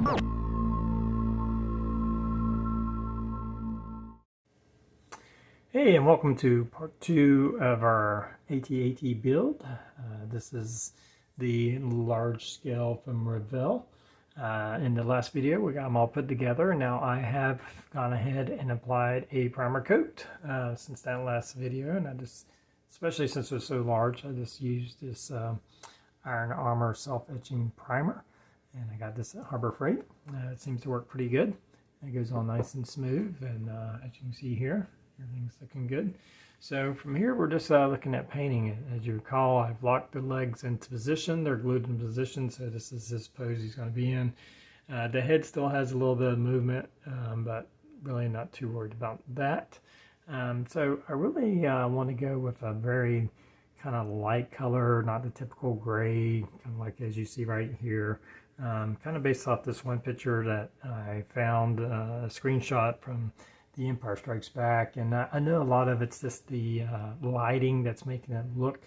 Hey, and welcome to part 2 of our AT-AT build. This is the large scale from Revell. In the last video we got them all put together. Now I have gone ahead and applied a primer coat since that last video, and I just, especially since they're so large, I just used this Iron Armor self-etching primer, and I got this at Harbor Freight. It seems to work pretty good. It goes on nice and smooth, and as you can see here, everything's looking good. So from here we're just looking at painting it. As you recall, I've locked the legs into position. They're glued in position, so this is his pose he's going to be in. The head still has a little bit of movement, but really not too worried about that. So I really want to go with a very kind of light color, not the typical gray, kind of like as you see right here. Kind of based off this one picture that I found, a screenshot from The Empire Strikes Back, and I know a lot of it's just the lighting that's making it look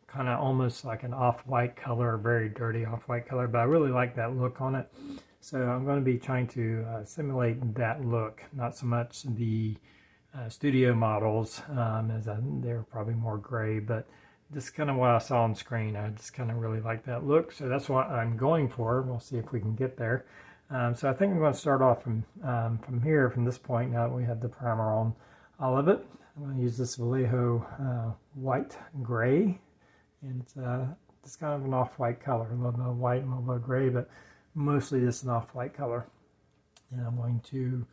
kind of almost like an off-white color, very dirty off-white color, but I really like that look on it. So I'm going to be trying to simulate that look, not so much the studio models, as they're probably more gray, but just kind of what I saw on screen. I just kind of really like that look, so that's what I'm going for. We'll see if we can get there. So I think I'm going to start off from here, from this point, now that we have the primer on all of it. I'm going to use this Vallejo white gray, and it's kind of an off-white color, a little bit of white and a little bit of gray, but mostly just an off-white color. And I'm going to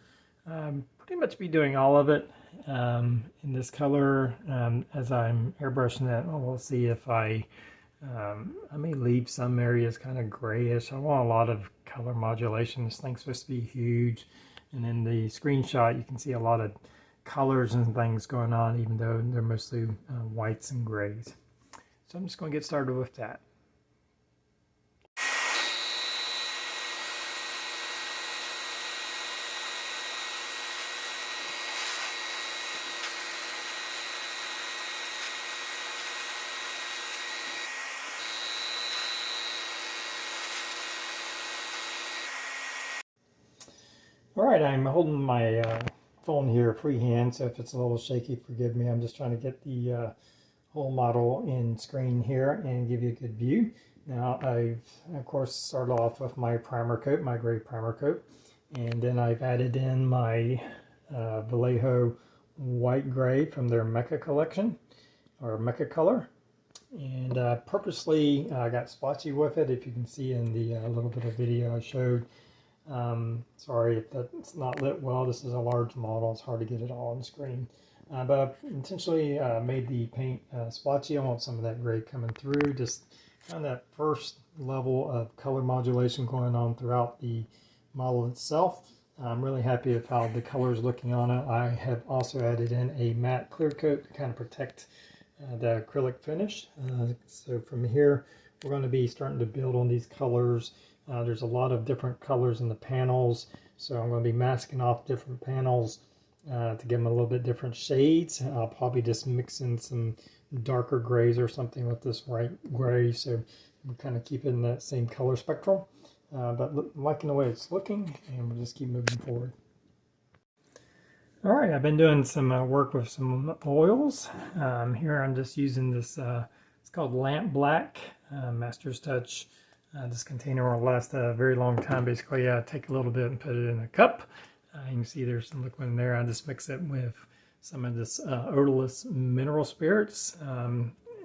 pretty much be doing all of it in this color as I'm airbrushing it. We'll see if I may leave some areas kind of grayish. I want a lot of color modulation. This thing's supposed to be huge, and in the screenshot you can see a lot of colors and things going on, even though they're mostly whites and grays. So I'm just going to get started with that. Alright, I'm holding my phone here freehand, so if it's a little shaky, forgive me. I'm just trying to get the whole model in screen here and give you a good view. Now I've, of course, started off with my primer coat, my gray primer coat, and then I've added in my Vallejo white gray from their Mecha collection, or Mecha color. And purposely I got splotchy with it, if you can see in the little bit of video I showed. Sorry if that's not lit well. This is a large model. It's hard to get it all on screen. But I've intentionally made the paint splotchy. I want some of that gray coming through. Just kind of that first level of color modulation going on throughout the model itself. I'm really happy with how the color is looking on it. I have also added in a matte clear coat to kind of protect the acrylic finish. So from here, we're going to be starting to build on these colors. There's a lot of different colors in the panels, so I'm going to be masking off different panels to give them a little bit different shades. I'll probably just mix in some darker grays or something with this white gray, so we're kind of keeping that same color spectrum. But liking the way it's looking, and we'll just keep moving forward. Alright, I've been doing some work with some oils. Here I'm just using this, it's called Lamp Black Master's Touch. This container will last a very long time. Basically, take a little bit and put it in a cup. You can see there's some liquid in there. I just mix it with some of this odorless mineral spirits.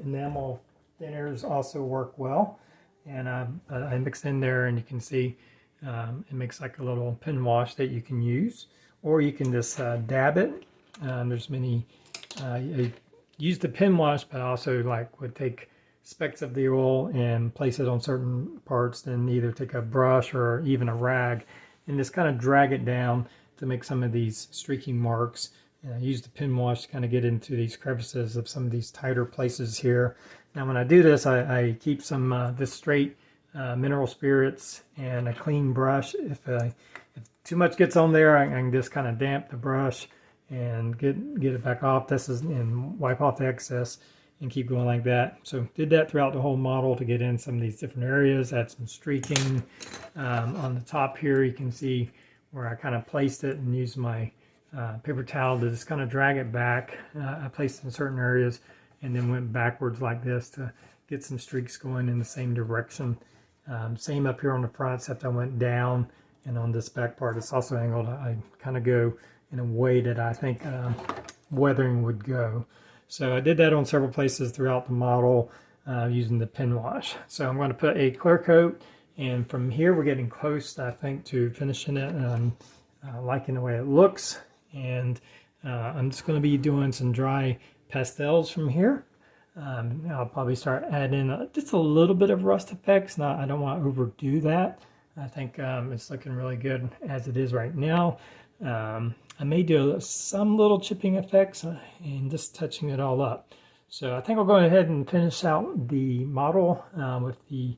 Enamel thinners also work well. And I mix in there, and you can see it makes like a little pen wash that you can use. Or you can just dab it. There's many, I use the pen wash, but I also would take specks of the oil and place it on certain parts, then either take a brush or even a rag and just kind of drag it down to make some of these streaking marks. And I use the pen wash to kind of get into these crevices of some of these tighter places here. Now when I do this, I keep some this straight mineral spirits and a clean brush. If too much gets on there, I can just kind of damp the brush and get it back off. This is, and wipe off the excess. and keep going like that. So did that throughout the whole model to get in some of these different areas. Add some streaking. On the top here, you can see where I kind of placed it and used my paper towel to just kind of drag it back. I placed it in certain areas and then went backwards like this to get some streaks going in the same direction. Same up here on the front, except I went down, and on this back part it's also angled. I kind of go in a way that I think weathering would go. So I did that on several places throughout the model using the pen wash. So I'm going to put a clear coat, and from here we're getting close, I think, to finishing it. And I'm liking the way it looks, and I'm just going to be doing some dry pastels from here. I'll probably start adding just a little bit of rust effects. I don't want to overdo that. I think it's looking really good as it is right now. I may do some little chipping effects and just touching it all up. So I think I'll go ahead and finish out the model with the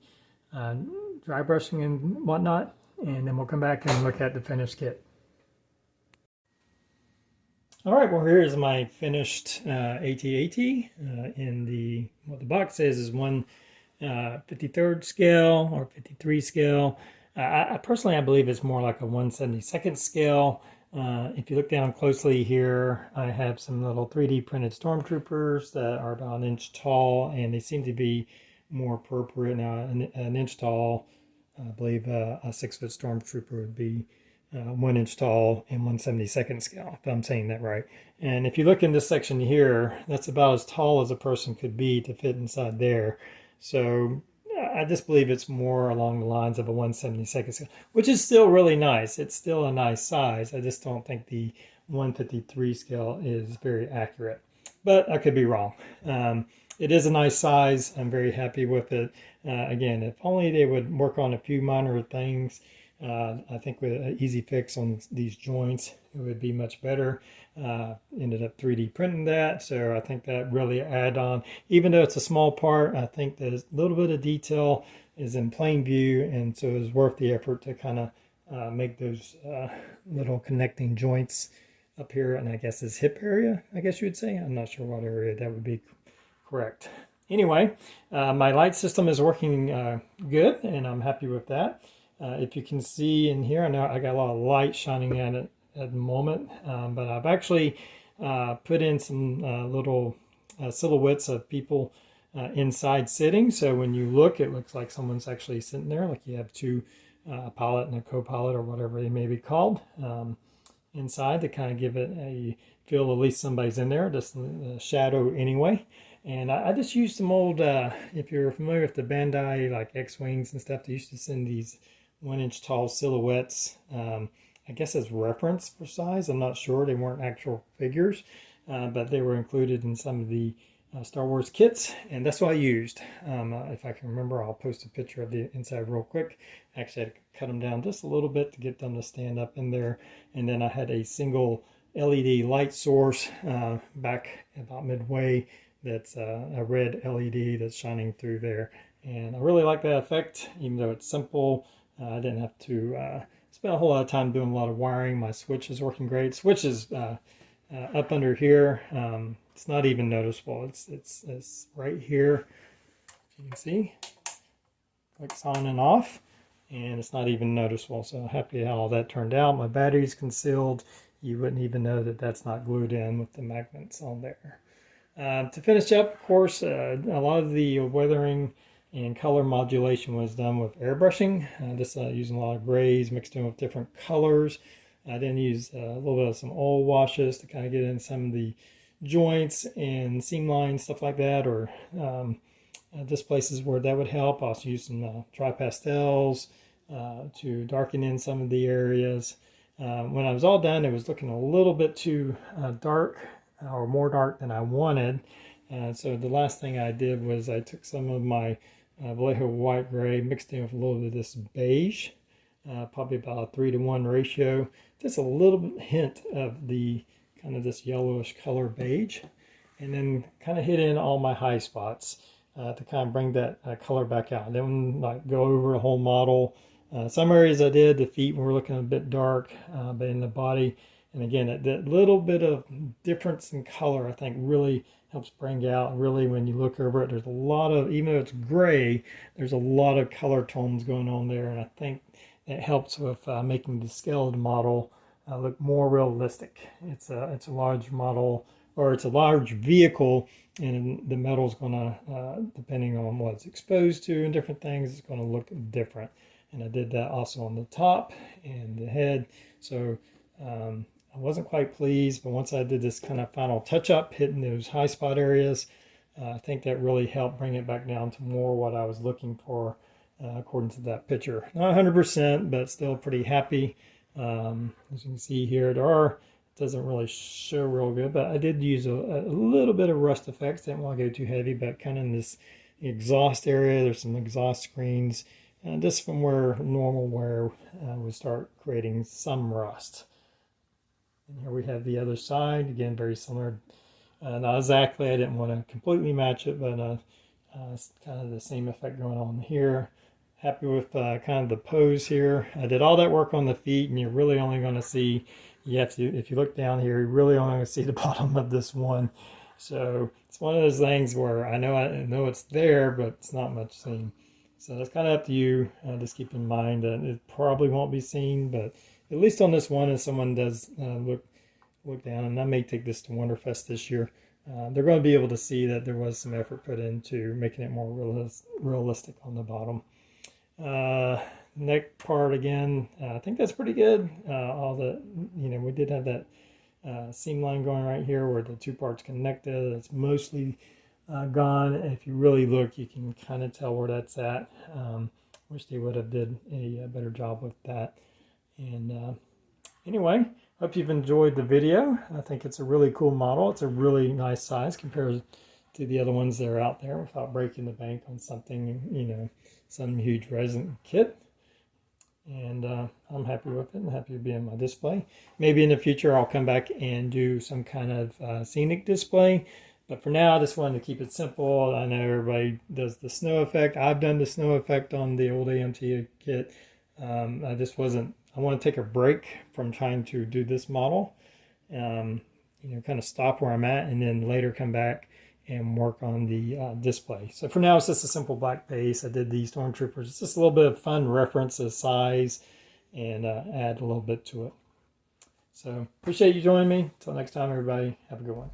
dry brushing and whatnot, and then we'll come back and look at the finished kit. All right, well, here is my finished AT-AT in what the box says is 1/53rd scale or 53 scale. I personally, I believe it's more like a 1/72nd scale. If you look down closely here, I have some little 3D printed stormtroopers that are about 1 inch tall, and they seem to be more appropriate. Now, an inch tall, I believe a 6-foot stormtrooper would be 1 inch tall and 1/72nd scale, if I'm saying that right. And if you look in this section here, that's about as tall as a person could be to fit inside there. So I just believe it's more along the lines of a 1/72nd scale, which is still really nice. It's still a nice size. I just don't think the 1/53 scale is very accurate, but I could be wrong. It is a nice size. I'm very happy with it. Again, if only they would work on a few minor things. I think with an easy fix on these joints, it would be much better. Ended up 3D printing that, so I think that really add on. Even though it's a small part, I think that a little bit of detail is in plain view, and so it's worth the effort to kind of make those little connecting joints up here, and I guess this hip area, I guess you would say. I'm not sure what area that would be correct. Anyway, my light system is working good, and I'm happy with that. If you can see in here, I know I got a lot of light shining at it at the moment, but I've actually put in some little silhouettes of people inside sitting. So when you look, it looks like someone's actually sitting there, like you have two, a pilot and a co-pilot, or whatever they may be called, inside, to kind of give it a feel at least somebody's in there, just the shadow anyway. And I just used some old, if you're familiar with the Bandai, like X-Wings and stuff, they used to send these 1 inch tall silhouettes, I guess as reference for size. I'm not sure. They weren't actual figures, but they were included in some of the Star Wars kits, and that's what I used. If I can remember, I'll post a picture of the inside real quick. Actually, I had to cut them down just a little bit to get them to stand up in there. And then I had a single LED light source back about midway. That's a red LED that's shining through there, and I really like that effect. Even though it's simple, I didn't have to spend a whole lot of time doing a lot of wiring. My switch is working great. Switch is up under here. It's not even noticeable. It's right here. You can see, clicks on and off, and it's not even noticeable. So happy how all that turned out. My battery's concealed. You wouldn't even know that that's not glued in with the magnets on there. To finish up, of course, a lot of the weathering and color modulation was done with airbrushing. Just using a lot of grays mixed in with different colors. I then used a little bit of some oil washes to kind of get in some of the joints and seam lines, stuff like that, or just places where that would help. I also used some dry pastels to darken in some of the areas. When I was all done, it was looking a little bit too dark, or more dark than I wanted. So the last thing I did was I took some of my Vallejo white gray, mixed in with a little bit of this beige, probably about a 3-to-1 ratio, just a little hint of the kind of this yellowish color beige, and then kind of hit in all my high spots to kind of bring that color back out. Then like go over the whole model. Some areas I did, the feet were looking a bit dark, but in the body And again, that little bit of difference in color, I think, really helps bring out, really, when you look over it, there's a lot of, even though it's gray, there's a lot of color tones going on there. And I think that helps with making the skeleton model look more realistic. It's a large model, or it's a large vehicle, and the metal's going to, depending on what it's exposed to and different things, it's going to look different. And I did that also on the top and the head. So I wasn't quite pleased, but once I did this kind of final touch-up, hitting those high spot areas, I think that really helped bring it back down to more what I was looking for according to that picture. Not 100%, but still pretty happy. As you can see here, it doesn't really show real good, but I did use a little bit of rust effects. Didn't want to go too heavy, but kind of in this exhaust area, there's some exhaust screens. Just from where normal wear would start creating some rust. And here we have the other side, again, very similar. Not exactly, I didn't want to completely match it, but it's kind of the same effect going on here. Happy with kind of the pose here. I did all that work on the feet, and you're really only going to see, if you look down here, you're really only going to see the bottom of this one. So it's one of those things where I know it's there, but it's not much seen. So that's kind of up to you. Just keep in mind that it probably won't be seen, but at least on this one, if someone does look down, and I may take this to Wonderfest this year, they're going to be able to see that there was some effort put into making it more realistic on the bottom. Neck part again, I think that's pretty good. We did have that seam line going right here where the two parts connected. It's mostly gone. If you really look, you can kind of tell where that's at. Wish they would have did a better job with that. And anyway, hope you've enjoyed the video. I think it's a really cool model. It's a really nice size compared to the other ones that are out there, without breaking the bank on something, some huge resin kit. And I'm happy with it and happy to be in my display. Maybe in the future I'll come back and do some kind of scenic display. But for now, I just wanted to keep it simple. I know everybody does the snow effect. I've done the snow effect on the old AMT kit. I want to take a break from trying to do this model. Kind of stop where I'm at and then later come back and work on the display. So for now, it's just a simple black base. I did these stormtroopers. It's just a little bit of fun reference of size and add a little bit to it. So appreciate you joining me. Until next time, everybody, have a good one.